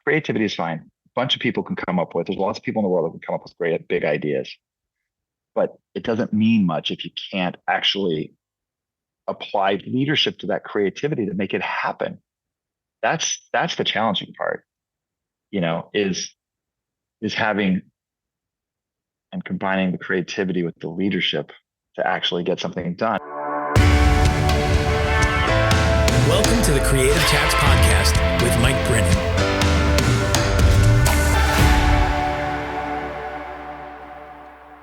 creativity is fine. A bunch of people can come up with, there's lots of people in the world that can come up with great, big ideas, but it doesn't mean much if you can't actually apply leadership to that creativity to make it happen. That's the challenging part, is having and combining the creativity with the leadership to actually get something done. Welcome to the Creative Chats podcast with Mike Brennan.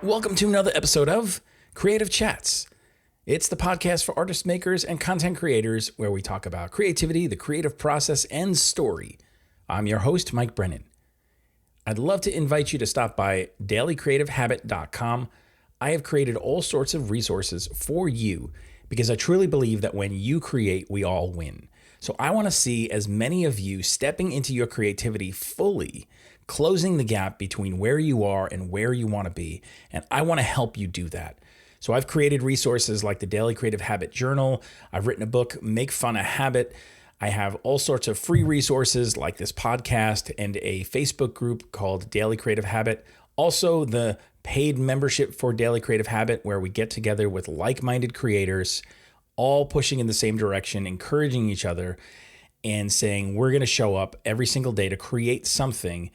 Welcome to another episode of Creative Chats. It's the podcast for artist makers and content creators where we talk about creativity, the creative process, and story. I'm your host, Mike Brennan. I'd love to invite you to stop by dailycreativehabit.com. I have created all sorts of resources for you because I truly believe that when you create, we all win. So I want to see as many of you stepping into your creativity fully, closing the gap between where you are and where you want to be. And I want to help you do that. So I've created resources like the Daily Creative Habit Journal. I've written a book, Make Fun a Habit. I have all sorts of free resources like this podcast and a Facebook group called Daily Creative Habit. Also, the paid membership for Daily Creative Habit, where we get together with like-minded creators, all pushing in the same direction, encouraging each other, and saying we're going to show up every single day to create something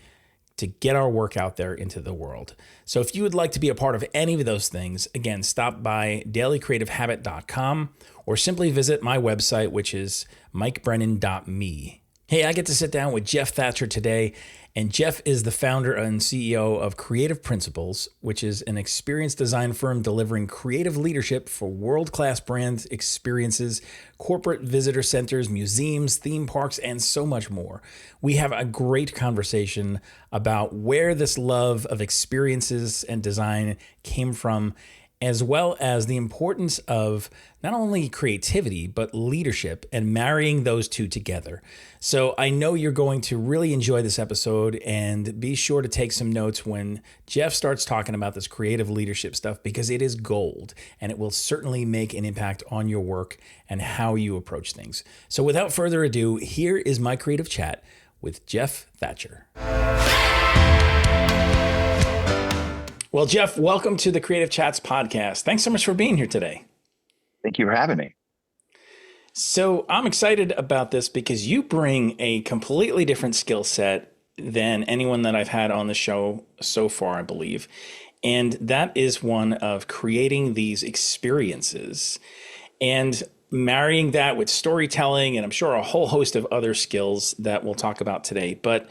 to get our work out there into the world. So if you would like to be a part of any of those things, again, stop by dailycreativehabit.com or simply visit my website, which is mikebrennan.me. Hey, I get to sit down with Geoff Thatcher today, and Geoff is the founder and CEO of Creative Principles, which is an experience design firm delivering creative leadership for world-class brands, experiences, corporate visitor centers, museums, theme parks, and so much more. We have a great conversation about where this love of experiences and design came from, as well as the importance of not only creativity, but leadership and marrying those two together. So I know you're going to really enjoy this episode, and be sure to take some notes when Geoff starts talking about this creative leadership stuff, because it is gold and it will certainly make an impact on your work and how you approach things. So without further ado, here is my creative chat with Geoff Thatcher. Well, Geoff, welcome to the Creative Chats podcast. Thanks so much for being here today. Thank you for having me. So I'm excited about this because you bring a completely different skill set than anyone that I've had on the show so far, I believe. And that is one of creating these experiences and marrying that with storytelling, and I'm sure a whole host of other skills that we'll talk about today. But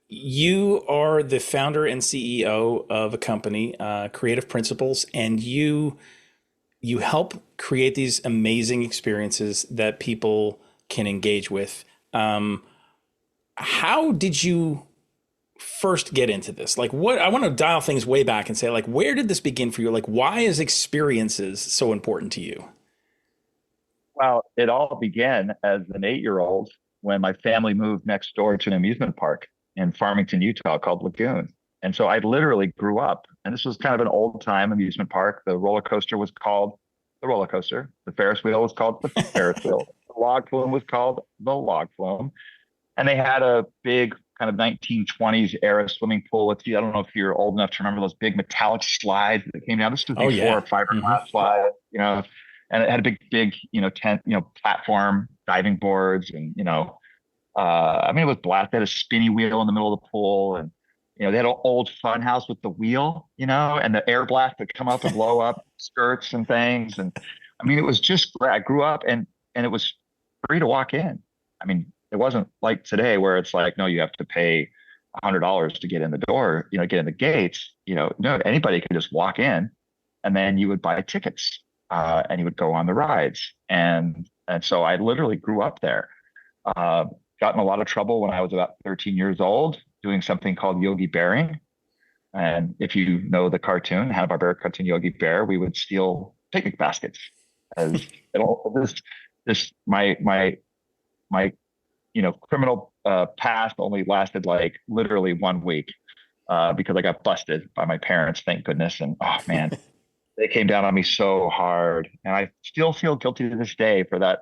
you are the founder and CEO of a company, Creative Principles, and you help create these amazing experiences that people can engage with. How did you first get into this? Like, what I want to dial things way back and say, like, where did this begin for you? Like, why is experiences so important to you? Well, it all began as an 8-year-old when my family moved next door to an amusement park in Farmington, Utah called Lagoon. And so I literally grew up, and this was kind of an old time amusement park. The roller coaster was called the roller coaster. The Ferris wheel was called the Ferris wheel. The log flume was called the log flume. And they had a big kind of 1920s era swimming pool. I don't know if you're old enough to remember those big metallic slides that came down. This was before fiberglass slide, and it had a big, tent, platform, diving boards, and, it was black. They had a spinny wheel in the middle of the pool, and they had an old fun house with the wheel, and the air blast that come up and blow up skirts and things. And it was just great. I grew up and it was free to walk in. It wasn't like today where it's like, no, you have to pay $100 to get in the door, get in the gates. No, anybody could just walk in, and then you would buy tickets and you would go on the rides. And so I literally grew up there. Got in a lot of trouble when I was about 13 years old doing something called Yogi Bearing. And if you know the cartoon, Hanna-Barbera cartoon Yogi Bear, we would steal picnic baskets. As my criminal past only lasted like literally 1 week because I got busted by my parents, thank goodness. And oh man, they came down on me so hard. And I still feel guilty to this day for that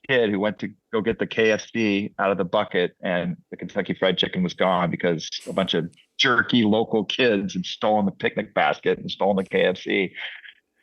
kid who went to go get the KFC out of the bucket, and the Kentucky Fried Chicken was gone because a bunch of jerky local kids had stolen the picnic basket and stolen the KFC.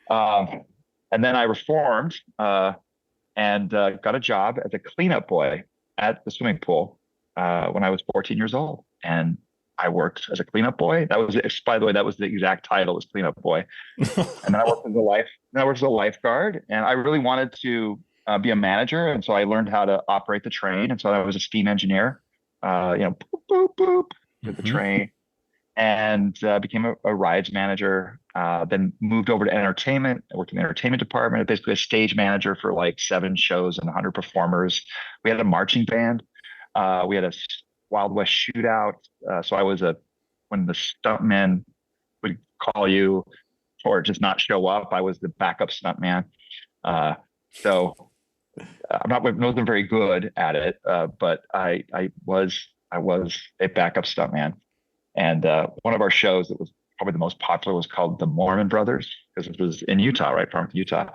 Um, and then I reformed and got a job as a cleanup boy at the swimming pool when I was 14 years old. And I worked as a cleanup boy. That was, by the way, that was the exact title, was cleanup boy. And then I worked as a lifeguard, and I really wanted to be a manager. And so I learned how to operate the train. And so I was a steam engineer, boop, boop, boop, with the train, and became a rides manager. Then moved over to entertainment. I worked in the entertainment department, basically a stage manager for like 7 shows and 100 performers. We had a marching band. We had a Wild West shootout. So I was when the stuntmen would call you or just not show up, I was the backup stuntman. So wasn't very good at it, but I was a backup stuntman. And one of our shows that was probably the most popular was called The Mormon Brothers, because it was in Utah, right? Farmington, Utah.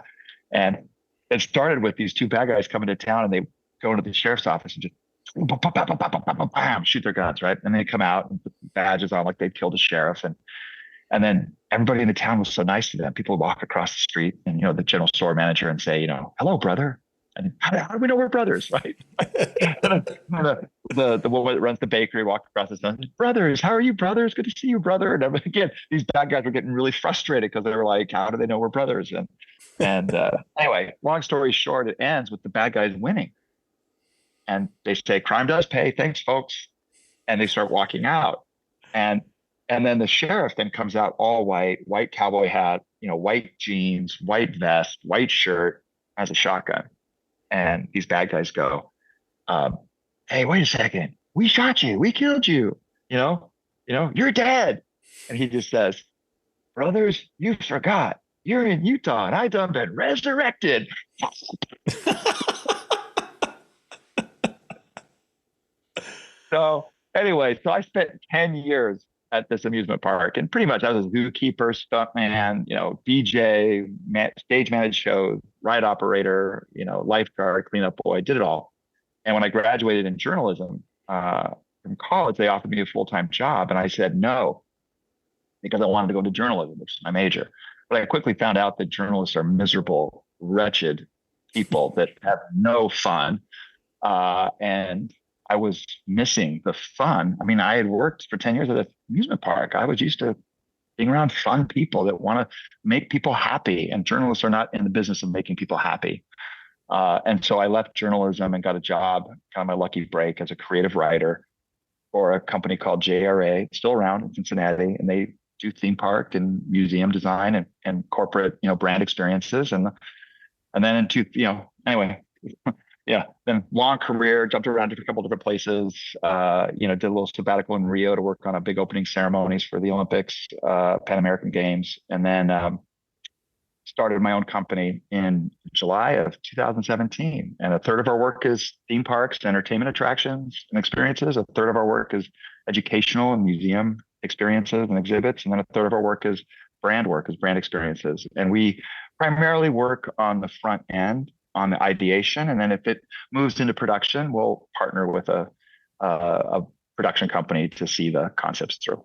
And it started with these 2 bad guys coming to town, and they go into the sheriff's office and just bam, shoot their guns, right? And they come out and put badges on like they'd killed a sheriff. And then everybody in the town was so nice to them. People would walk across the street and, the general store manager and say, hello, brother. And how do we know we're brothers, right? the woman that runs the bakery walked across the street, brothers, how are you, brothers? Good to see you, brother. And again, these bad guys were getting really frustrated because they were like, how do they know we're brothers? And anyway, long story short, it ends with the bad guys winning. And they say, crime does pay. Thanks, folks. And they start walking out. And then the sheriff then comes out all white cowboy hat, white jeans, white vest, white shirt, has a shotgun. And these bad guys go, hey, wait a second. We shot you. We killed you. You're dead. And he just says, brothers, you forgot. You're in Utah and I done been resurrected. So anyway, I spent 10 years at this amusement park, and pretty much I was a zookeeper, stuntman, DJ, stage managed shows, ride operator, lifeguard, cleanup boy, did it all. And when I graduated in journalism from college, they offered me a full-time job, and I said no because I wanted to go into journalism, which is my major. But I quickly found out that journalists are miserable, wretched people that have no fun, and I was missing the fun. I mean, I had worked for 10 years at an amusement park. I was used to being around fun people that want to make people happy, and journalists are not in the business of making people happy. And so I left journalism and got a job, kind of my lucky break, as a creative writer for a company called JRA, still around in Cincinnati, and they do theme park and museum design and corporate, brand experiences. And then anyway. Yeah, then long career, jumped around to a couple different places. Did a little sabbatical in Rio to work on a big opening ceremonies for the Olympics, Pan American Games, and then started my own company in July of 2017. And a third of our work is theme parks, entertainment attractions and experiences. A third of our work is educational and museum experiences and exhibits. And then a third of our work is brand experiences. And we primarily work on the front end, on the ideation, and then if it moves into production, we'll partner with a production company to see the concepts through.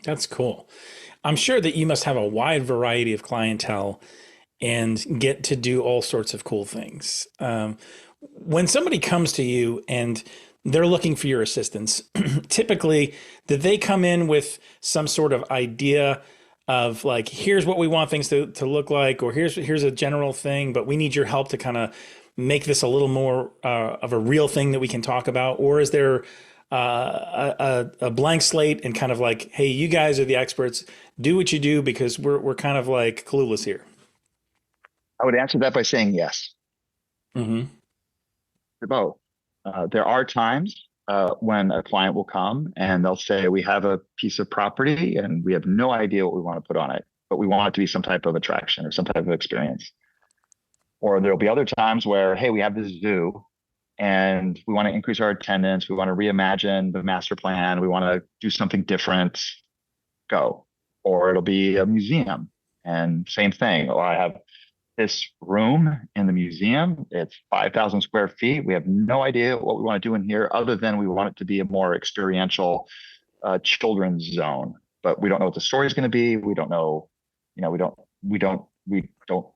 That's cool. I'm sure that you must have a wide variety of clientele and get to do all sorts of cool things. When somebody comes to you and they're looking for your assistance, typically, did they come in with some sort of idea of like, here's what we want things to look like, or here's a general thing, but we need your help to kind of make this a little more of a real thing that we can talk about? Or is there a blank slate and kind of like, hey, you guys are the experts, do what you do, because we're kind of like clueless here? I would answer that by saying yes. Mm-hmm. Both. There are times when a client will come and they'll say, we have a piece of property and we have no idea what we want to put on it, but we want it to be some type of attraction or some type of experience. Or there'll be other times where, hey, we have this zoo and we want to increase our attendance. We want to reimagine the master plan. We want to do something different. Go. Or it'll be a museum and same thing. Or I have this room in the museum. It's 5,000 square feet. We have no idea what we want to do in here, other than we want it to be a more experiential children's zone. But we don't know what the story is going to be. We don't know, we don't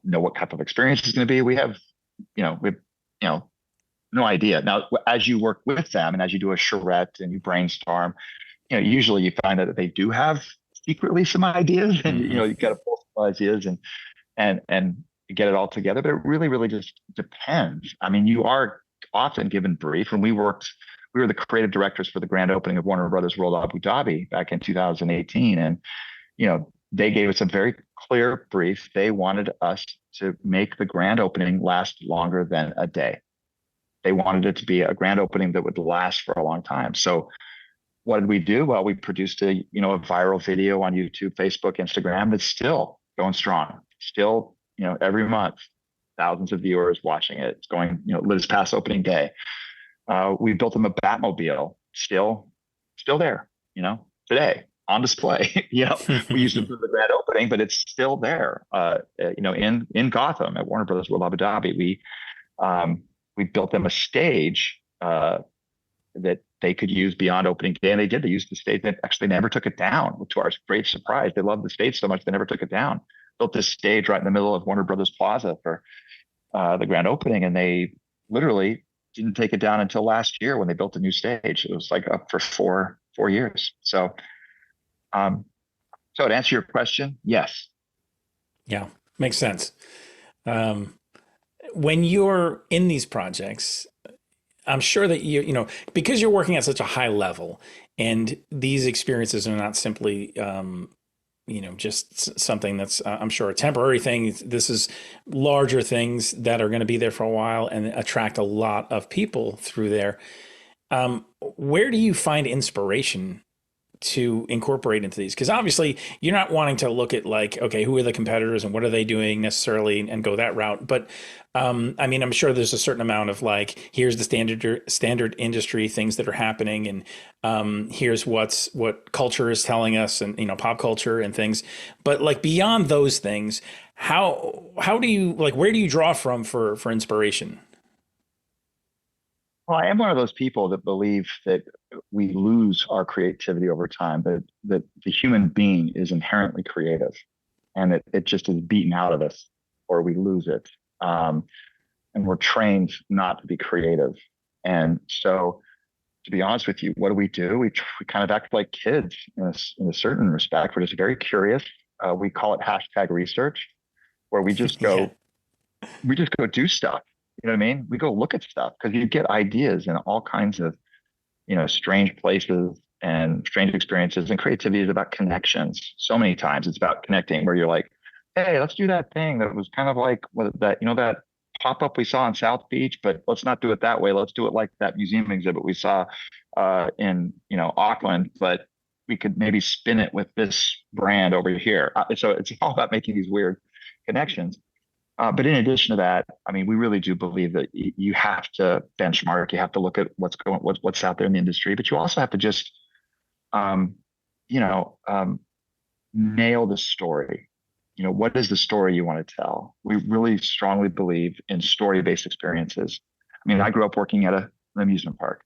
know what type of experience it's going to be. You know, no idea. Now, as you work with them and as you do a charrette and you brainstorm, usually you find that they do have secretly some ideas, and you got to pull some ideas and get it all together. But it really, really just depends. I mean, you are often given brief. When we were the creative directors for the grand opening of Warner Brothers World Abu Dhabi back in 2018, and they gave us a very clear brief. They wanted us to make the grand opening last longer than a day. They wanted it to be a grand opening that would last for a long time. So what did we do? Well, we produced a viral video on YouTube, Facebook, Instagram that's still going strong. Still, every month, thousands of viewers watching it. It's going, this past opening day. We built them a Batmobile, still there, today on display. We used it for the grand opening, but it's still there. In Gotham at Warner Brothers World Abu Dhabi, we built them a stage that they could use beyond opening day, and they did. They used the stage. They actually never took it down. To our great surprise, they loved the stage so much they never took it down. Built this stage right in the middle of Warner Brothers Plaza for the grand opening, and they literally didn't take it down until last year when they built a new stage. It was like up for four years. So, to answer your question, yes. Yeah, makes sense. When you're in these projects, I'm sure that because you're working at such a high level, and these experiences are not simply, just something that's, I'm sure, a temporary thing. This is larger things that are going to be there for a while and attract a lot of people through there. Where do you find inspiration to incorporate into these? Because obviously you're not wanting to look at okay, who are the competitors and what are they doing necessarily and go that route. But I'm sure there's a certain amount of here's the standard industry things that are happening, and here's what culture is telling us, and pop culture and things. But beyond those things, how do you where do you draw from for inspiration? Well, I am one of those people that believe that we lose our creativity over time, but that the human being is inherently creative, and it just is beaten out of us, or we lose it. And we're trained not to be creative. And so, to be honest with you, what do? We kind of act like kids in a certain respect. We're just very curious. We call it hashtag research, where we just go, we just go do stuff. You know what I mean? We go look at stuff because you get ideas in all kinds of, strange places and strange experiences. And creativity is about connections. So many times it's about connecting, where you're like, hey, let's do that thing that was kind of like that pop-up we saw in South Beach, but let's not do it that way. Let's do it like that museum exhibit we saw in Auckland, but we could maybe spin it with this brand over here. So it's all about making these weird connections. But in addition to that, we really do believe that you have to benchmark. You have to look at what's out there in the industry, but you also have to just, nail the story. What is the story you want to tell? We really strongly believe in story-based experiences. I grew up working at an amusement park.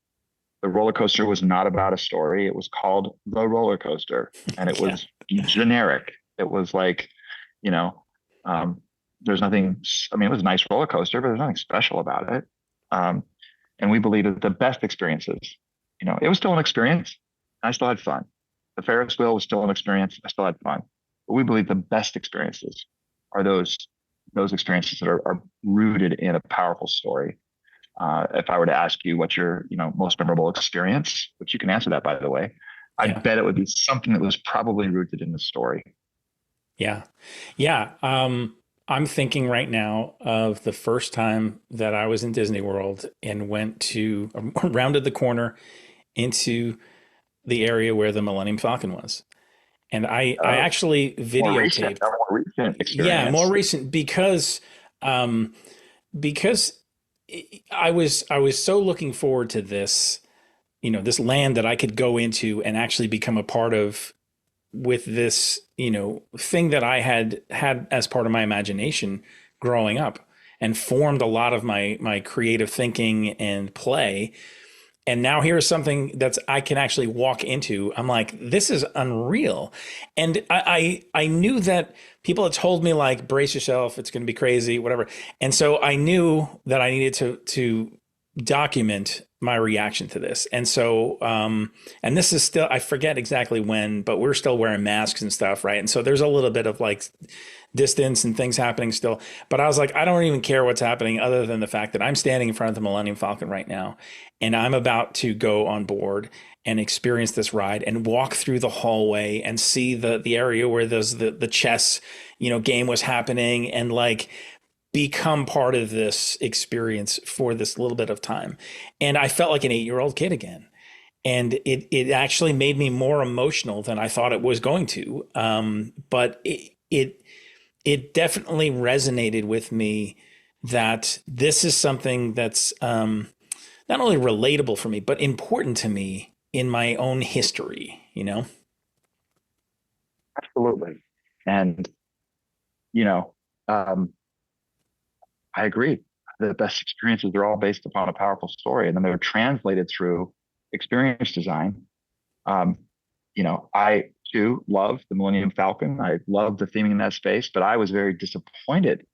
The roller coaster was not about a story. It was called the roller coaster, and it was generic. It was there's nothing, it was a nice roller coaster, but there's nothing special about it. And we believe that the best experiences, it was still an experience. I still had fun. The Ferris wheel was still an experience. I still had fun. But we believe the best experiences are those experiences that are rooted in a powerful story. If I were to ask you what's your, most memorable experience, which you can answer that, by the way, I bet it would be something that was probably rooted in the story. Yeah. Yeah. I'm thinking right now of the first time that I was in Disney World and rounded the corner into the area where the Millennium Falcon was. And I actually videotaped. More recent experience. Yeah, more recent because I was so looking forward to this, this land that I could go into and actually become a part of, with this, thing that I had as part of my imagination growing up and formed a lot of my creative thinking and play. And now here's something that's I can actually walk into. I'm like, this is unreal. And I knew that people had told me like, brace yourself, it's going to be crazy, whatever. And so I knew that I needed to document my reaction to this. And so, and this is still, I forget exactly when, but we're still wearing masks and stuff, right? And so there's a little bit of like distance and things happening still. But I was like, I don't even care what's happening other than the fact that I'm standing in front of the Millennium Falcon right now, and I'm about to go on board and experience this ride and walk through the hallway and see the area where the chess, game was happening, and like become part of this experience for this little bit of time. And I felt like an 8-year-old kid again. And it actually made me more emotional than I thought it was going to. But it definitely resonated with me that this is something that's not only relatable for me, but important to me in my own history, Absolutely. And, I agree. The best experiences are all based upon a powerful story, and then they're translated through experience design. Um, I too love the Millennium Falcon. I love the theming in that space, but I was very disappointed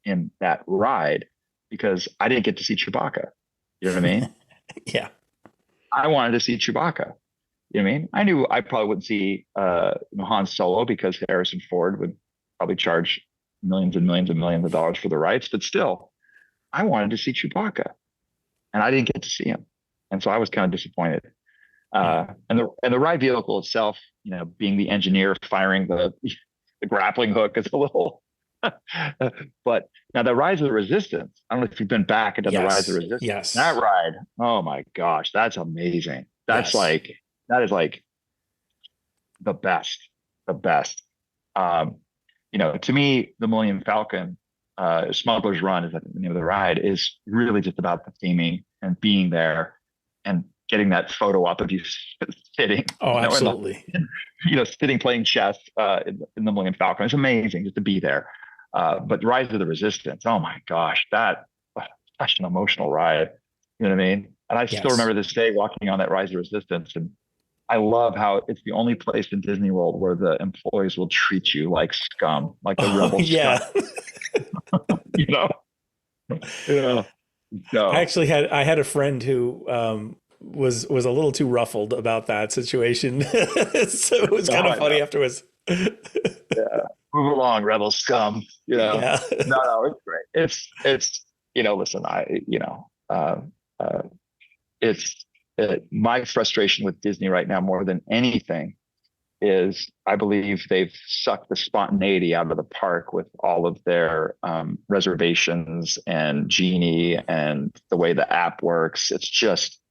in that ride because I didn't get to see Chewbacca. You know what I mean? Yeah. I wanted to see Chewbacca. You know what I mean? I knew I probably wouldn't see Han Solo because Harrison Ford would probably charge millions and millions and millions of dollars for the rights, but still, I wanted to see Chewbacca, and I didn't get to see him, and so I was kind of disappointed. And the ride vehicle itself, being the engineer firing the grappling hook is a little. But now the Rise of the Resistance. I don't know if you've been back and done the Rise of the Resistance. Yes. That ride. Oh my gosh, that's amazing. That's yes. that is like the best, the best. To me, the Millennium Falcon, Smuggler's Run is the name of the ride, is really just about the theming and being there and getting that photo up of you sitting. Oh, absolutely. Sitting playing chess in the Millennium Falcon. It's amazing just to be there. But Rise of the Resistance, oh my gosh, such an emotional ride. You know what I mean? And I still remember this day walking on that Rise of the Resistance, and I love how it's the only place in Disney World where the employees will treat you like scum, like the rebel yeah. scum. Yeah. So. I had a friend who was a little too ruffled about that situation. So it was kind of funny afterwards. Yeah. Move along, rebel scum. Yeah. No, it's great. It's listen, it's my frustration with Disney right now more than anything is I believe they've sucked the spontaneity out of the park with all of their reservations and Genie and the way the app works. It's just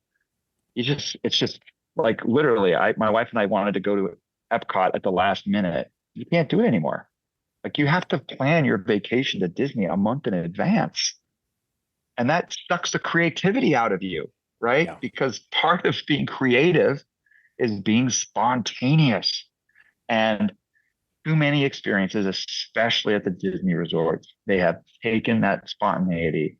like literally, my wife and I wanted to go to Epcot at the last minute. You can't do it anymore. Like you have to plan your vacation to Disney a month in advance. And that sucks the creativity out of you, right? Yeah. Because part of being creative is being spontaneous. And too many experiences, especially at the Disney resorts, they have taken that spontaneity,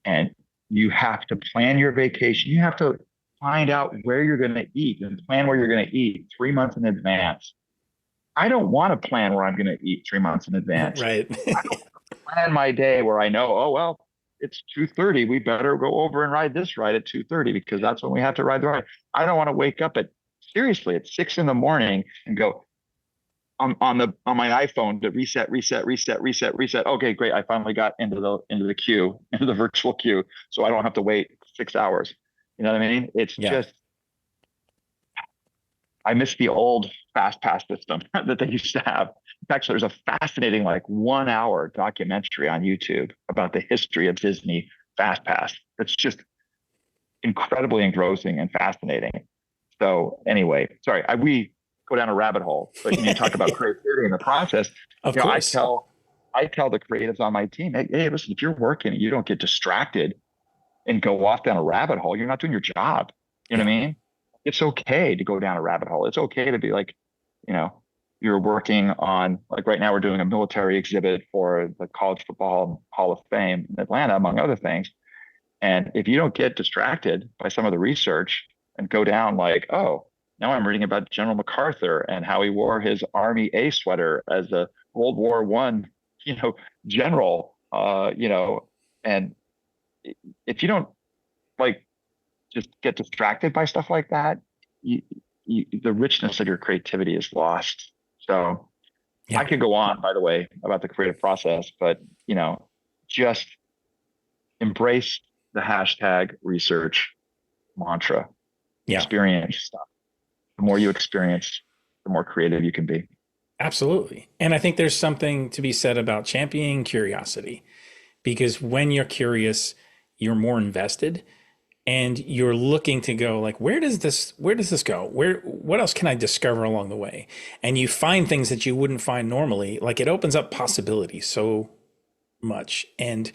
and you have to plan your vacation. You have to find out where you're going to eat and plan where you're going to eat 3 months in advance. I don't want to plan where I'm going to eat 3 months in advance. Right. I don't plan my day where I know, oh, well, it's 2:30. We better go over and ride this ride at 2:30 because that's when we have to ride the ride. I don't want to wake up at 6 in the morning and go on my iPhone to reset. Okay, great. I finally got into the queue, into the virtual queue, so I don't have to wait 6 hours. You know what I mean? It's just, I miss the old fast pass system that they used to have. In fact, there's a fascinating 1 hour documentary on YouTube about the history of Disney Fast Pass. It's just incredibly engrossing and fascinating. So anyway, sorry, we go down a rabbit hole, but you talk about creativity in the process. Of course. I tell the creatives on my team, hey, listen, if you're working and you don't get distracted and go off down a rabbit hole, you're not doing your job. You know what I mean? It's okay to go down a rabbit hole. It's okay to be you're working on, like right now we're doing a military exhibit for the College Football Hall of Fame in Atlanta, among other things. And if you don't get distracted by some of the research and go down like, oh, now I'm reading about General MacArthur and how he wore his Army A sweater as a World War One, general, and if you don't like just get distracted by stuff like that, you, the richness of your creativity is lost. So I Yeah. could go on, by the way, about the creative process, but just embrace the hashtag research mantra. Yeah. Experience stuff. The more you experience, the more creative you can be. Absolutely. And I think there's something to be said about championing curiosity, because when you're curious, you're more invested and you're looking to go like, where does this go? What else can I discover along the way? And you find things that you wouldn't find normally. Like, it opens up possibilities so much. And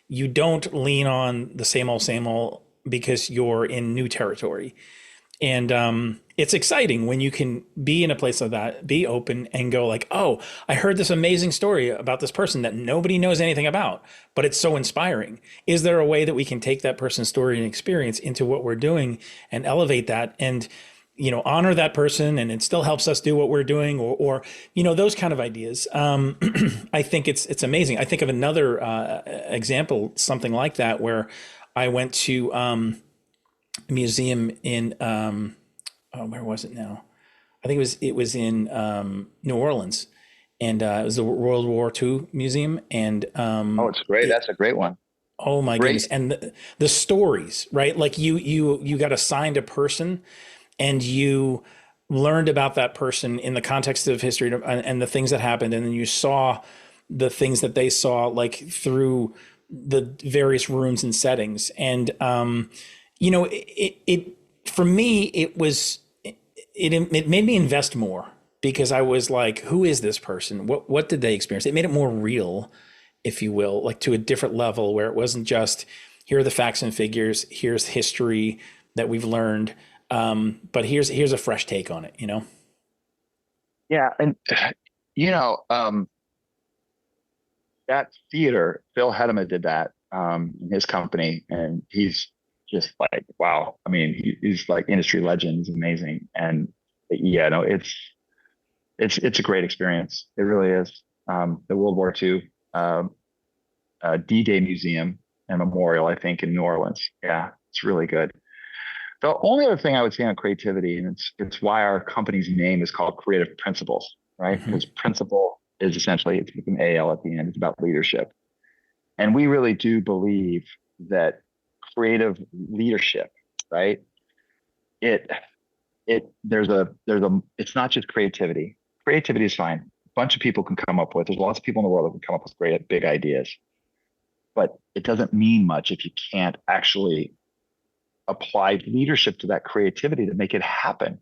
you don't lean on the same old because you're in new territory. And it's exciting when you can be in a place like that, be open and go like, oh, I heard this amazing story about this person that nobody knows anything about, but it's so inspiring. Is there a way that we can take that person's story and experience into what we're doing and elevate that and, honor that person, and it still helps us do what we're doing, or those kind of ideas. I think it's amazing. I think of another example, something like that, where I went to museum in where was it now? I think it was in New Orleans, and it was the World War II museum. And Oh, it's great. That's a great one. oh my goodness, Great. and the stories, right? Like you got assigned a person, and you learned about that person in the context of history and the things that happened, and then you saw the things that they saw, like through the various rooms and settings. And it for me, it made me invest more, because I was like, who is this person? What did they experience? It made it more real, if you will, like to a different level, where it wasn't just, here are the facts and figures, here's history that we've learned, but here's a fresh take on it. Yeah, and you know, that theater, Phil Hedema did that in his company, and he's just like, wow. I mean, he's like industry legend. He's amazing, and yeah, no, it's a great experience. It really is. The World War II D-Day Museum and Memorial, I think, in New Orleans. Yeah, it's really good. The only other thing I would say on creativity, and it's why our company's name is called Creative Principles, right? Hmm. Because principle is essentially, it's with an AL at the end. It's about leadership, and we really do believe that creative leadership, right? It there's a it's not just creativity. Creativity is fine. A bunch of people can come up with. There's lots of people in the world that can come up with great big ideas, but it doesn't mean much if you can't actually apply leadership to that creativity to make it happen.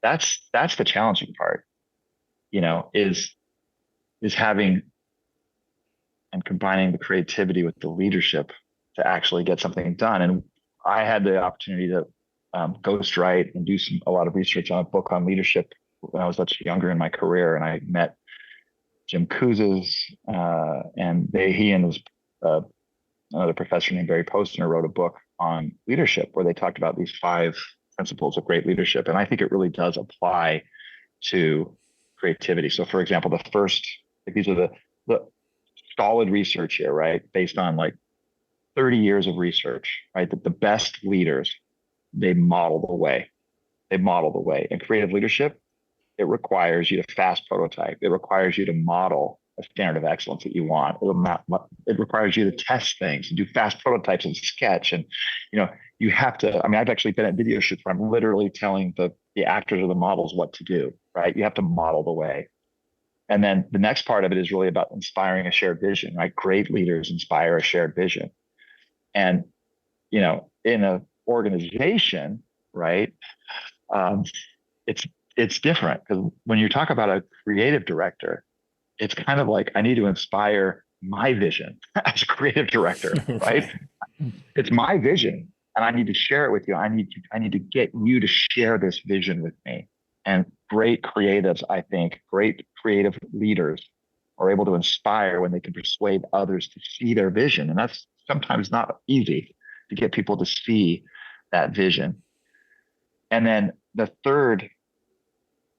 That's the challenging part, is having and combining the creativity with the leadership to actually get something done. And I had the opportunity to ghostwrite and do a lot of research on a book on leadership when I was much younger in my career, and I met Jim Kouzes, and he and his another professor named Barry Posner wrote a book on leadership where they talked about these 5 principles of great leadership. And I think it really does apply to creativity. So for example, the first, like these are the solid research here, right? Based on like 30 years of research, right? That the best leaders, they model the way. They model the way. And creative leadership, it requires you to fast prototype. It requires you to model a standard of excellence that you want. It requires you to test things and do fast prototypes and sketch. And, you have to, I mean, I've actually been at video shoots where I'm literally telling the actors or the models what to do, right? You have to model the way. And then the next part of it is really about inspiring a shared vision, right? Great leaders inspire a shared vision. And, in an organization, right? Um, it's different, because when you talk about a creative director, it's kind of like, I need to inspire my vision as a creative director, right? Right. It's my vision, and I need to share it with you. I need to get you to share this vision with me. And great creatives, I think, great creative leaders are able to inspire when they can persuade others to see their vision. And that's sometimes not easy to get people to see that vision. And then the third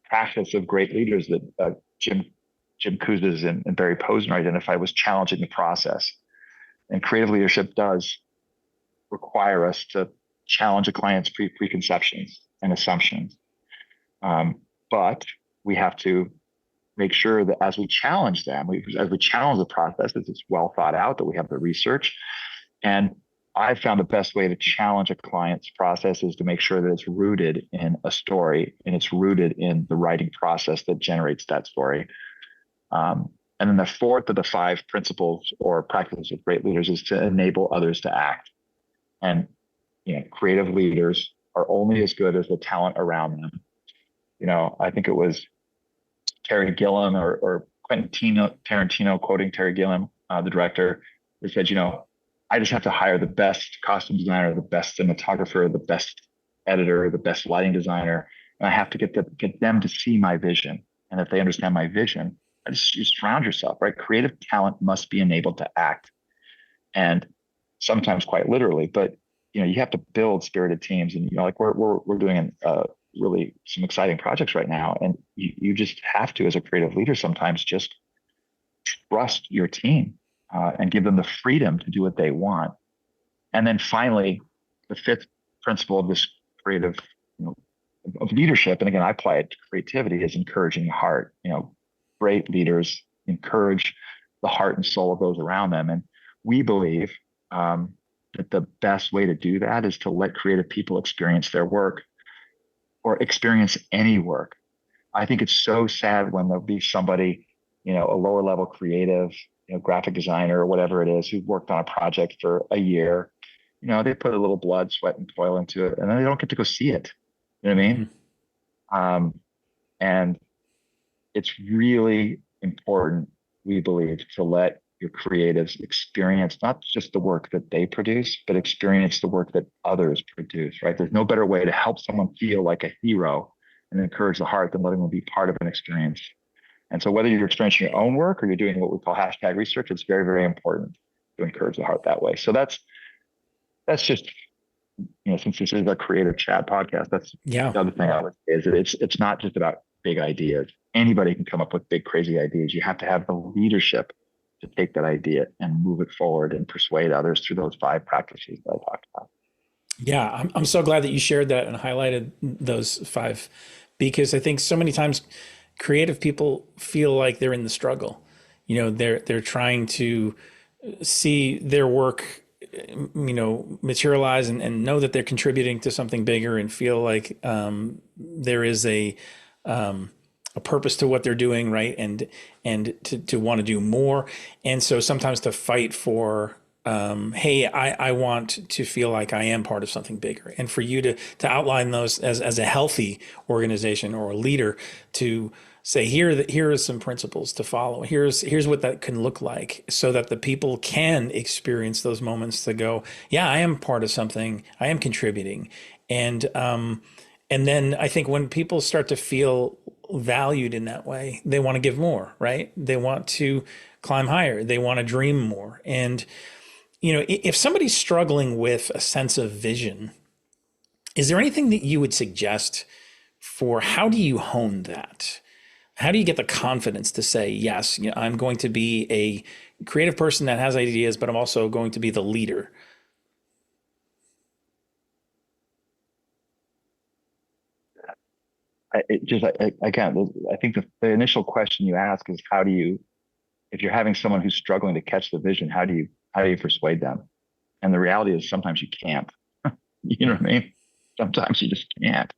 practice of great leaders that Jim Kouzes and Barry Posner identified was challenging the process. And creative leadership does require us to challenge a client's preconceptions and assumptions. But we have to make sure that as we challenge them, as we challenge the process, that it's well thought out, that we have the research. And I found the best way to challenge a client's process is to make sure that it's rooted in a story and it's rooted in the writing process that generates that story. And then the fourth of the 5 principles or practices of great leaders is to enable others to act. And creative leaders are only as good as the talent around them. I think it was Terry Gilliam or Quentin Tarantino quoting Terry Gilliam, the director, who said, I just have to hire the best costume designer, the best cinematographer, the best editor, the best lighting designer, and I have to get them to see my vision. And if they understand my vision, you surround yourself, right? Creative talent must be enabled to act, and sometimes quite literally. But you have to build spirited teams, and like we're doing really some exciting projects right now, and you just have to, as a creative leader, sometimes just trust your team. And give them the freedom to do what they want. And then finally, the 5th principle of this creative, of leadership, and again, I apply it to creativity, is encouraging the heart. Great leaders encourage the heart and soul of those around them. And we believe that the best way to do that is to let creative people experience their work or experience any work. I think it's so sad when there'll be somebody, a lower level creative, graphic designer or whatever it is, who worked on a project for a year. They put a little blood, sweat, and toil into it, and then they don't get to go see it. You know what I mean? Mm-hmm. And it's really important, we believe, to let your creatives experience not just the work that they produce, but experience the work that others produce, right? There's no better way to help someone feel like a hero and encourage the heart than letting them be part of an experience. And so whether you're experiencing your own work or you're doing what we call hashtag research, it's very, very important to encourage the heart that way. So that's just, since this is a creative chat podcast, that's the other thing I would say is that it's not just about big ideas. Anybody can come up with big, crazy ideas. You have to have the leadership to take that idea and move it forward and persuade others through those 5 practices that I talked about. Yeah, I'm so glad that you shared that and highlighted those 5, because I think so many times creative people feel like they're in the struggle. They're trying to see their work, materialize and know that they're contributing to something bigger and feel like there is a purpose to what they're doing, right? And to want to do more. And so sometimes to fight for, hey, I want to feel like I am part of something bigger. And for you to outline those as a healthy organization or a leader, to say, here are some principles to follow. Here's what that can look like, so that the people can experience those moments to go, yeah, I am part of something. I am contributing. And then I think when people start to feel valued in that way, they want to give more, right? They want to climb higher. They want to dream more. And, if somebody's struggling with a sense of vision, is there anything that you would suggest for how do you hone that? How do you get the confidence to say, yes, I'm going to be a creative person that has ideas, but I'm also going to be the leader? Again, I think the initial question you ask is, how do you, if you're having someone who's struggling to catch the vision, how do you persuade them? And the reality is sometimes you can't. You know what I mean? Sometimes you just can't.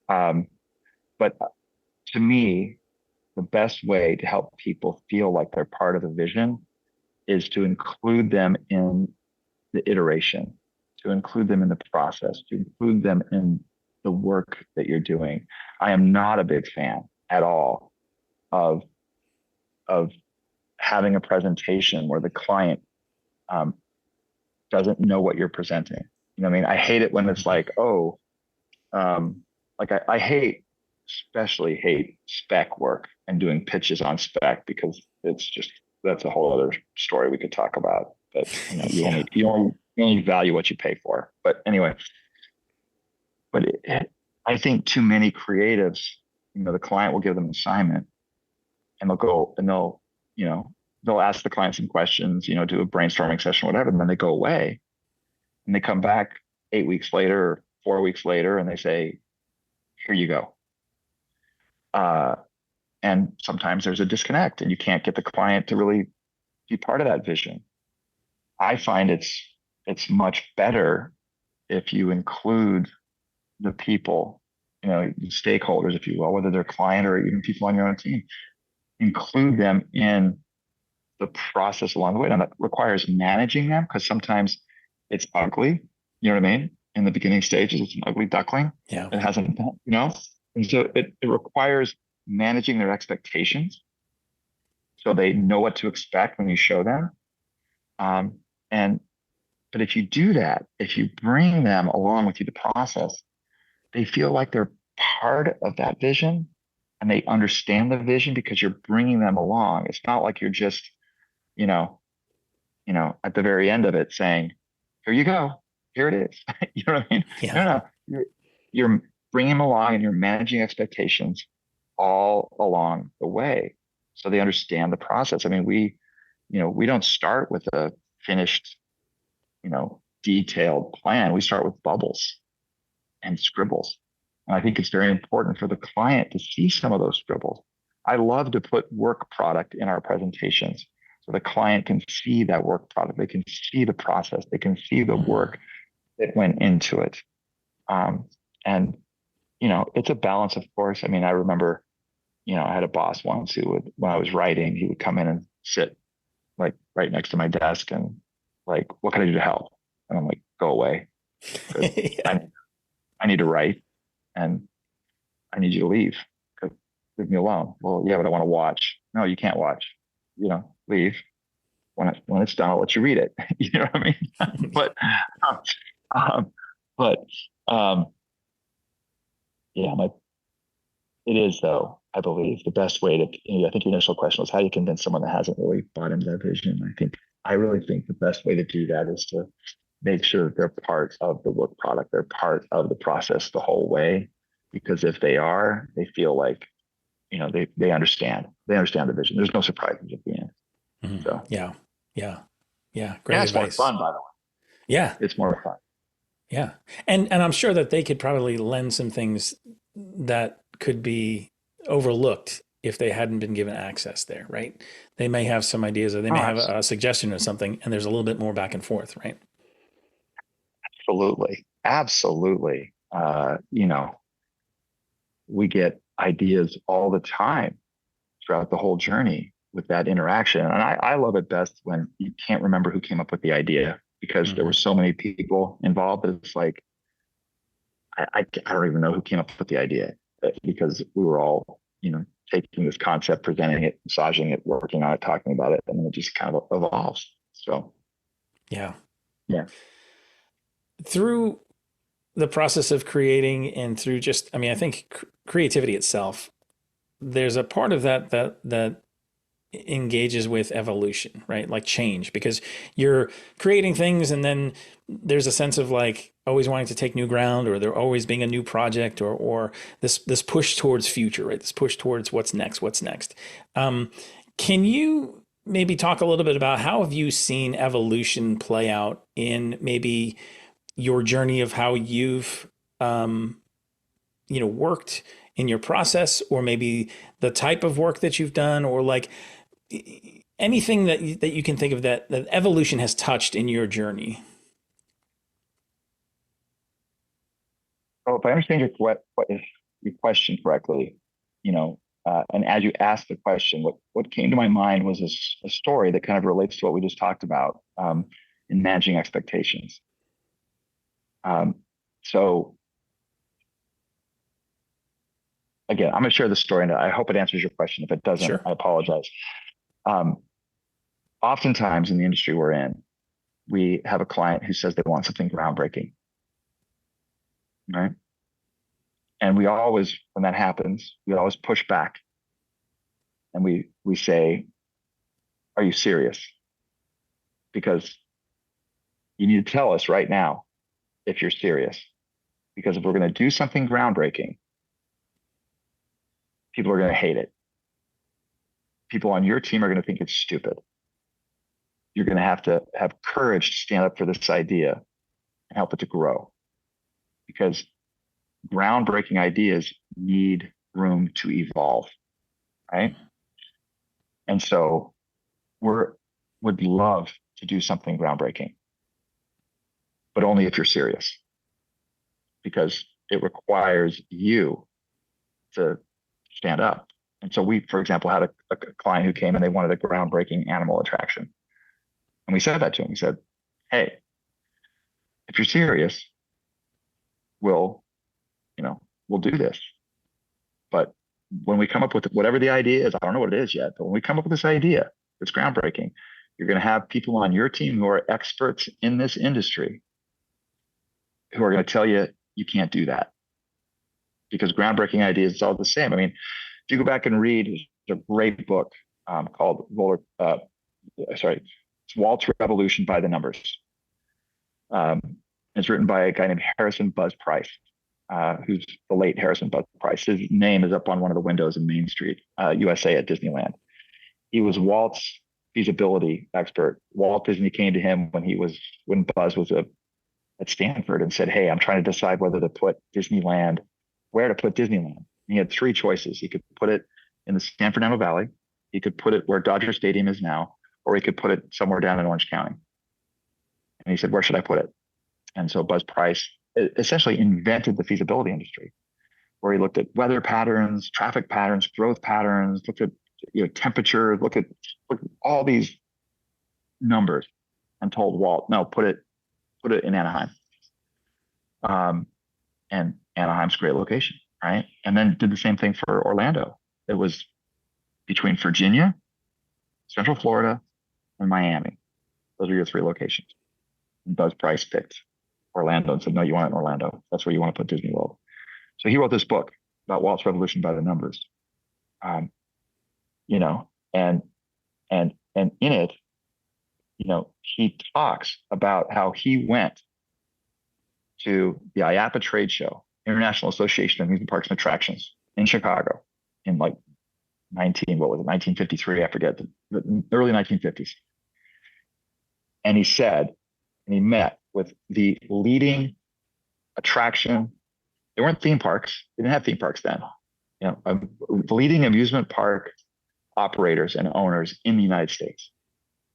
But to me, the best way to help people feel like they're part of the vision is to include them in the iteration, to include them in the process, to include them in the work that you're doing. I am not a big fan at all of having a presentation where the client doesn't know what you're presenting. I hate it when it's like, I hate especially hate spec work and doing pitches on spec, because that's a whole other story we could talk about. But Yeah. you only value what you pay for. But anyway, I think too many creatives, the client will give them an assignment, and they'll go and you know, they'll ask the client some questions, do a brainstorming session, whatever, and then they go away and they come back 8 weeks later or 4 weeks later and they say, here you go. And sometimes there's a disconnect and you can't get the client to really be part of that vision. I find it's much better if you include the people, the stakeholders, if you will, whether they're client or even people on your own team, include them in the process along the way. And that requires managing them, because sometimes it's ugly. You know what I mean? In the beginning stages, it's an ugly duckling. Yeah. It hasn't, and so it requires managing their expectations so they know what to expect when you show them. But if you do that, if you bring them along with you the process, they feel like they're part of that vision and they understand the vision because you're bringing them along. It's not like you're just, at the very end of it saying, here you go, here it is. You know what I mean? Yeah. No, you're bringing them along and you're managing expectations all along the way, so they understand the process. I mean, we don't start with a finished, detailed plan. We start with bubbles and scribbles. And I think it's very important for the client to see some of those scribbles. I love to put work product in our presentations so the client can see that work product. They can see the process. They can see the work that went into it. And it's a balance, of course. I mean, I remember, I had a boss once who would, when I was writing, he would come in and sit like right next to my desk and like, what can I do to help? And I'm like, go away. Yeah. I need to write and I need you to leave. Leave me alone. Well, yeah, but I want to watch. No, you can't watch. Leave. When it's done, I'll let you read it. You know what I mean? but yeah, it is, though, I believe, the best way to, I think your initial question was how do you convince someone that hasn't really bought into that vision? I really think the best way to do that is to make sure they're part of the work product. They're part of the process the whole way, because if they are, they feel like, they understand. They understand the vision. There's no surprises at the end. Mm-hmm. So yeah. Great it's advice. more fun, by the way. Yeah. It's more fun. Yeah. And I'm sure that they could probably lend some things that could be overlooked if they hadn't been given access there, right? They may have some ideas or they may have a suggestion or something, and there's a little bit more back and forth, right? Absolutely. We get ideas all the time throughout the whole journey with that interaction. And I love it best when you can't remember who came up with the idea, because there were so many people involved. It's like, I don't even know who came up with the idea, because we were all, taking this concept, presenting it, massaging it, working on it, talking about it, and then it just kind of evolves. So, yeah. Through the process of creating and through just, I think creativity itself, there's a part of that engages with evolution, right? Like change, because you're creating things and then there's a sense of like always wanting to take new ground, or there always being a new project, or this push towards future, right? This push towards what's next. Can you maybe talk a little bit about how have you seen evolution play out in maybe your journey of how you've worked in your process, or maybe the type of work that you've done, or like anything that you can think of that evolution has touched in your journey? Oh, if I understand your question correctly, and as you asked the question, what came to my mind was a story that kind of relates to what we just talked about, in managing expectations. So again, I'm going to share the story, and I hope it answers your question. If it doesn't, Sure. I apologize. Oftentimes in the industry we're in, we have a client who says they want something groundbreaking, right? And we always, when that happens, we always push back and we say, are you serious? Because you need to tell us right now if you're serious. Because if we're going to do something groundbreaking, people are going to hate it. People on your team are going to think it's stupid. You're going to have courage to stand up for this idea and help it to grow. Because groundbreaking ideas need room to evolve, right? And so would love to do something groundbreaking, but only if you're serious, because it requires you to stand up. And so we, for example, had a client who came and they wanted a groundbreaking animal attraction. And we said that to him. We said, hey, if you're serious, we'll do this. But when we come up with whatever the idea is, I don't know what it is yet, but when we come up with this idea that's groundbreaking, you're going to have people on your team who are experts in this industry who are going to tell you you can't do that, because groundbreaking ideas is all the same. I mean, if you go back and read, there's a great book called it's Walt's Revolution by the Numbers. It's written by a guy named Harrison Buzz Price, who's the late Harrison Buzz Price. His name is up on one of the windows in Main Street, USA at Disneyland. He was Walt's feasibility expert. Walt Disney came to him when Buzz was at Stanford and said, hey, I'm trying to decide where to put Disneyland. And he had three choices. He could put it in the San Fernando Valley. He could put it where Dodger Stadium is now, or he could put it somewhere down in Orange County. And he said, where should I put it? And so Buzz Price essentially invented the feasibility industry, where he looked at weather patterns, traffic patterns, growth patterns, looked at temperature, look at all these numbers, and told Walt, no, put it in Anaheim. And Anaheim's a great location, right? And then did the same thing for Orlando. It was between Virginia, Central Florida, and Miami. Those are your three locations. And Buzz Price picked Orlando and said, no, you want it in Orlando. That's where you want to put Disney World. So he wrote this book about Walt's Revolution by the Numbers. And in it, he talks about how he went to the IAAPA trade show, International Association of Amusement Parks and Attractions, in Chicago in 1953, I forget, the early 1950s. And he met with the leading attraction. They weren't theme parks. They didn't have theme parks then. The leading amusement park operators and owners in the United States.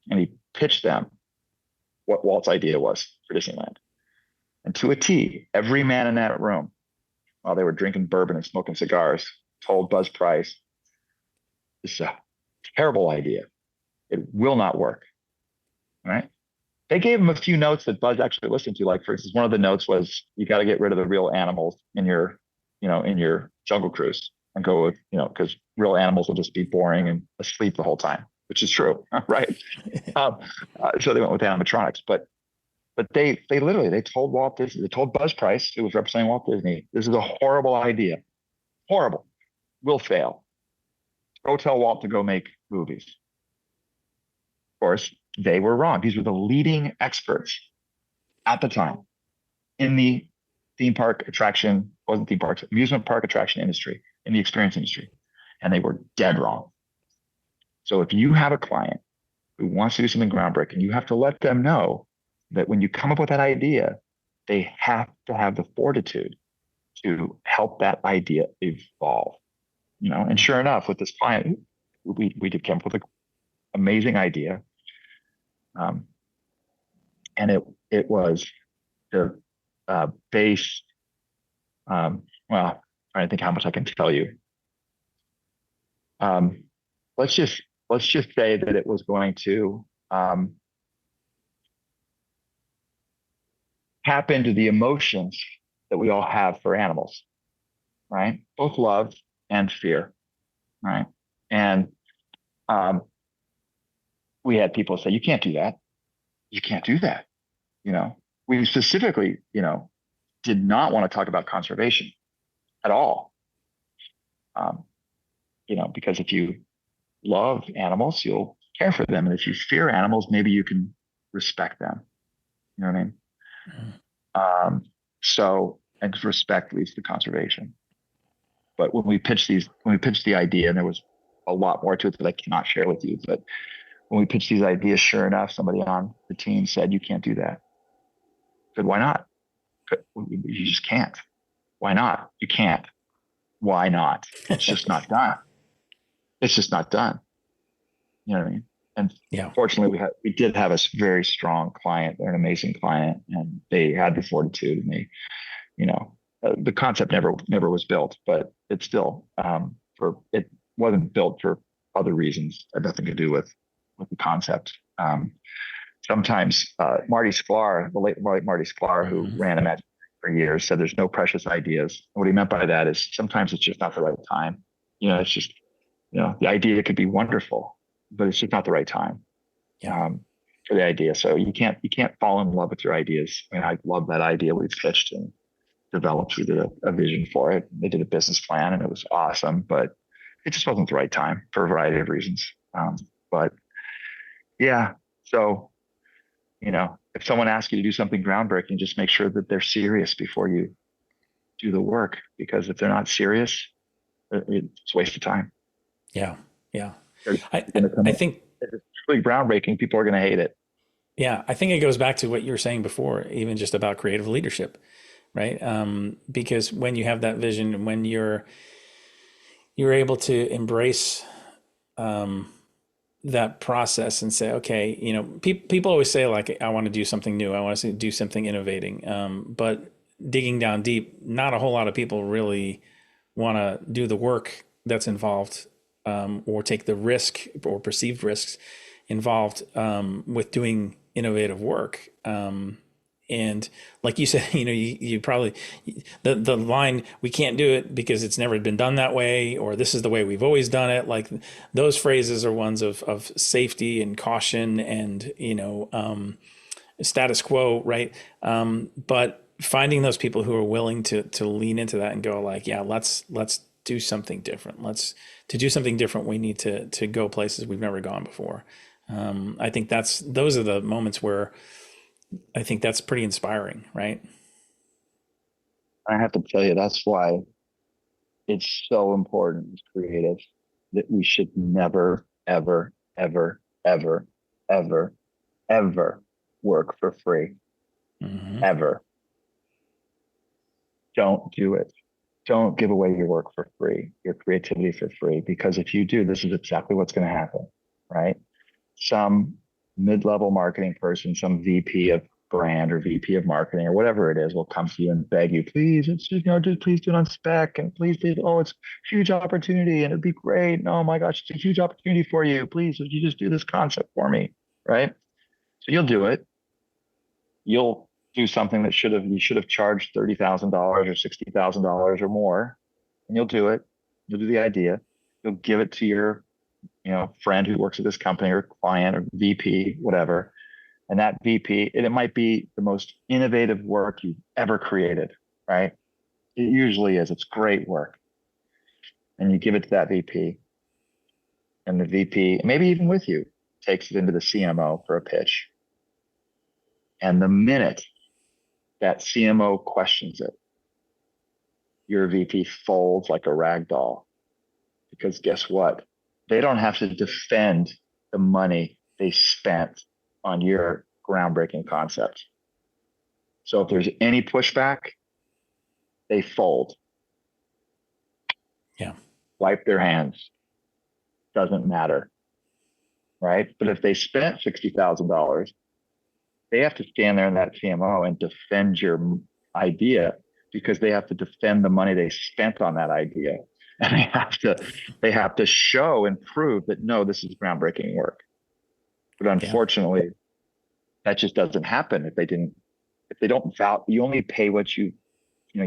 And he pitched them what Walt's idea was for Disneyland. And to a T, every man in that room, while they were drinking bourbon and smoking cigars, told Buzz Price, this is a terrible idea. It will not work. All right? They gave him a few notes that Buzz actually listened to. Like, for instance, one of the notes was, you got to get rid of the real animals in your Jungle Cruise, and go with, because real animals will just be boring and asleep the whole time, which is true, right? So they went with animatronics, but they told Walt Disney, they told Buzz Price, who was representing Walt Disney, this is a horrible idea, horrible, will fail. Go tell Walt to go make movies. Of course, they were wrong. These were the leading experts at the time in the amusement park attraction industry, in the experience industry, and they were dead wrong. So if you have a client who wants to do something groundbreaking, you have to let them know that when you come up with that idea, they have to have the fortitude to help that idea evolve. And sure enough, with this client, we did come up with an amazing idea. And it was the base. Well, I don't think how much I can tell you. Let's just say that it was going to tap into the emotions that we all have for animals, right? Both love and fear, right? And we had people say, you can't do that. You can't do that. We specifically, did not want to talk about conservation. at all. Um, because if you love animals, you'll care for them. And if you fear animals, maybe you can respect them. You know what I mean? Mhm. And respect leads to conservation. But when we pitched the idea, and there was a lot more to it that I cannot share with you, but when we pitched these ideas, sure enough, somebody on the team said, "You can't do that." I said, "Why not?" You just can't. Why not? You can't. Why not? It's just not done. It's just not done. You know what I mean? And Yeah. fortunately, we did have a very strong client. They're an amazing client, and they had the fortitude. And the concept never was built, but it's still it wasn't built for other reasons. It had nothing to do with the concept. Sometimes Marty Sklar, the late Marty Sklar, who Mhm. ran Imagine for years, said there's no precious ideas. And what he meant by that is sometimes it's just not the right time. It's just the idea could be wonderful, but it's just not the right time Yeah. for the idea. So you can't fall in love with your ideas. I mean, I love that idea we pitched and developed. We did a vision for it. They did a business plan, and it was awesome, but it just wasn't the right time for a variety of reasons. But yeah, so if someone asks you to do something groundbreaking, just make sure that they're serious before you do the work, because if they're not serious, it's a waste of time. Yeah. Yeah. They're I, going I, to come I up. think, If it's truly groundbreaking, people are going to hate it. yeah, I think it goes back to what you were saying before, even just about creative leadership, right? Because when you have that vision, when you're able to embrace um, that process and say, okay, people always say like, I want to do something new, I want to do something innovating, but digging down deep, not a whole lot of people really want to do the work that's involved, or take the risk or perceived risks involved with doing innovative work. And like you said, you probably, the line, "We can't do it because it's never been done that way," or "This is the way we've always done it." Like those phrases are ones of safety and caution and, status quo, right? But finding those people who are willing to lean into that and go like, yeah, let's do something different. To do something different, we need to go places we've never gone before. I think those are the moments where I think that's pretty inspiring, right? I have to tell you, that's why it's so important as creatives that we should never, ever, ever, ever, ever, ever work for free. Hmm. Ever. Don't do it. Don't give away your work for free, your creativity for free, because if you do, this is exactly what's going to happen, right? Some mid-level marketing person, some VP of brand or VP of marketing or whatever it is, will come to you and beg you, please, it's just, just please do it on spec, and please do, oh, it's a huge opportunity and it'd be great. And oh my gosh, it's a huge opportunity for you. Please, would you just do this concept for me? Right. So you'll do it. You'll do something that you should have charged $30,000 or $60,000 or more, and you'll do it. You'll do the idea. You'll give it to your friend who works at this company or client or VP, whatever. And that VP, it might be the most innovative work you've ever created, right? It usually is. It's great work. And you give it to that VP, and the VP, maybe even with you, takes it into the CMO for a pitch. And the minute that CMO questions it, your VP folds like a rag doll, because guess what? They don't have to defend the money they spent on your groundbreaking concept. So if there's any pushback, they fold, Yeah. wipe their hands. Doesn't matter, right? But if they spent $60,000, they have to stand there in that CMO and defend your idea, because they have to defend the money they spent on that idea. And they have to show and prove that no, this is groundbreaking work. But Yeah. unfortunately, that just doesn't happen if they don't value. You only pay you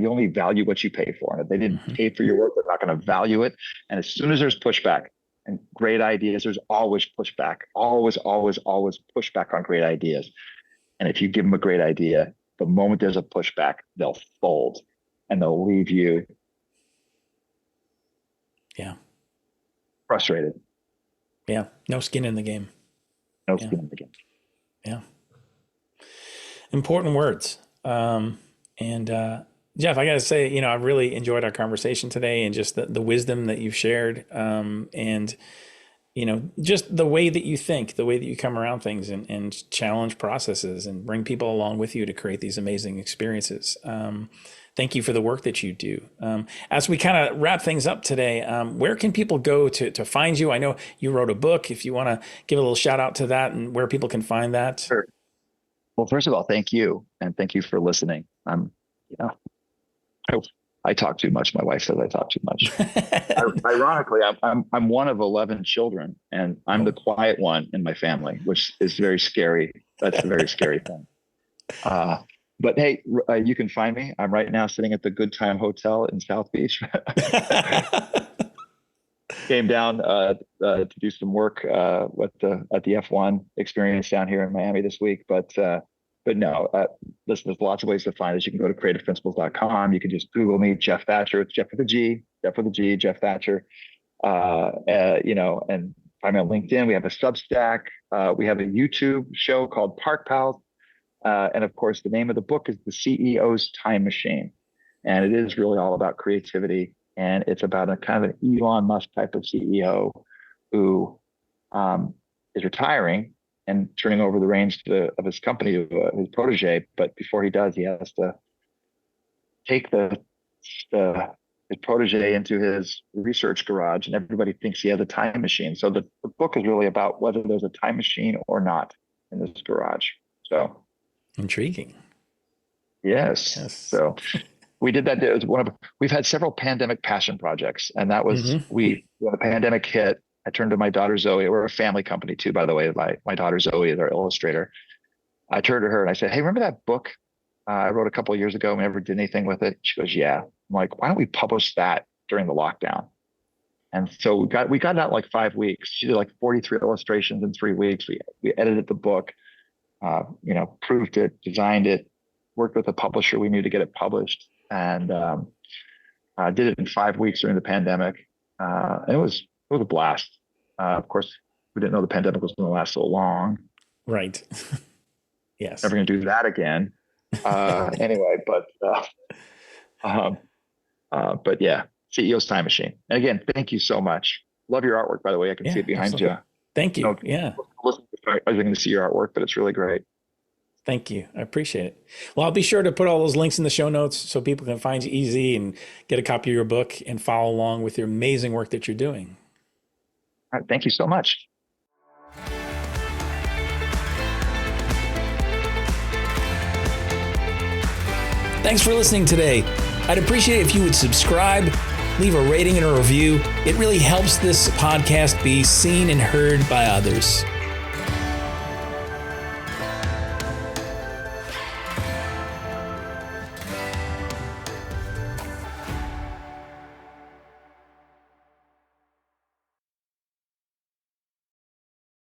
only value what you pay for. And if they didn't Hmm. pay for your work, they're not going to value it. And as soon as there's pushback and great ideas, there's always pushback, always, always, always pushback on great ideas. And if you give them a great idea, the moment there's a pushback, they'll fold and they'll leave you Yeah. Frustrated. Yeah. No skin in the game. No skin in the game. Yeah. Important words. Geoff, I got to say, I've really enjoyed our conversation today and just the wisdom that you've shared. And just the way that you think, the way that you come around things and challenge processes and bring people along with you to create these amazing experiences. Thank you for the work that you do. As we kind of wrap things up today, where can people go to find you? I know you wrote a book. If you want to give a little shout out to that and where people can find that. Sure. Well, first of all, thank you. And thank you for listening. I talk too much. My wife says I talk too much. Ironically, I'm one of 11 children, and I'm the quiet one in my family, which is very scary. That's a very scary thing. But hey, you can find me. I'm right now sitting at the Good Time Hotel in South Beach. Came down to do some work at the F1 experience down here in Miami this week. But no, listen, there's lots of ways to find us. You can go to creativeprinciples.com. You can just Google me, Geoff Thatcher. It's Geoff with a G, Geoff Thatcher. And find me on LinkedIn. We have a Substack. We have a YouTube show called Park Pals. And of course, the name of the book is The CEO's Time Machine. And it is really all about creativity. And it's about a kind of an Elon Musk type of CEO who is retiring and turning over the reins of his company to his protege. But before he does, he has to take his protege into his research garage, and everybody thinks he has a time machine. So the book is really about whether there's a time machine or not in this garage. So intriguing. Yes. So we did that. It was we've had several pandemic passion projects, and that was when the pandemic hit. I turned to my daughter, Zoe. We're a family company too, by the way. My daughter, Zoe, is our illustrator. I turned to her and I said, "Hey, remember that book I wrote a couple of years ago? We never did anything with it." She goes, "Yeah." I'm like, "Why don't we publish that during the lockdown?" And so we got it out in like 5 weeks. She did like 43 illustrations in 3 weeks. We edited the book, proofed it, designed it, worked with a publisher we knew to get it published, and did it in 5 weeks during the pandemic. And it was a blast. Of course, we didn't know the pandemic was going to last so long. Right. Yes. Never going to do that again. Anyway, but yeah, CEO's Time Machine. And again, thank you so much. Love your artwork, by the way. I can see it behind you. Thank you. I was going to see your artwork, but it's really great. Thank you. I appreciate it. Well, I'll be sure to put all those links in the show notes so people can find you easy and get a copy of your book and follow along with your amazing work that you're doing. All right. Thank you so much. Thanks for listening today. I'd appreciate it if you would subscribe, leave a rating and a review. It really helps this podcast be seen and heard by others.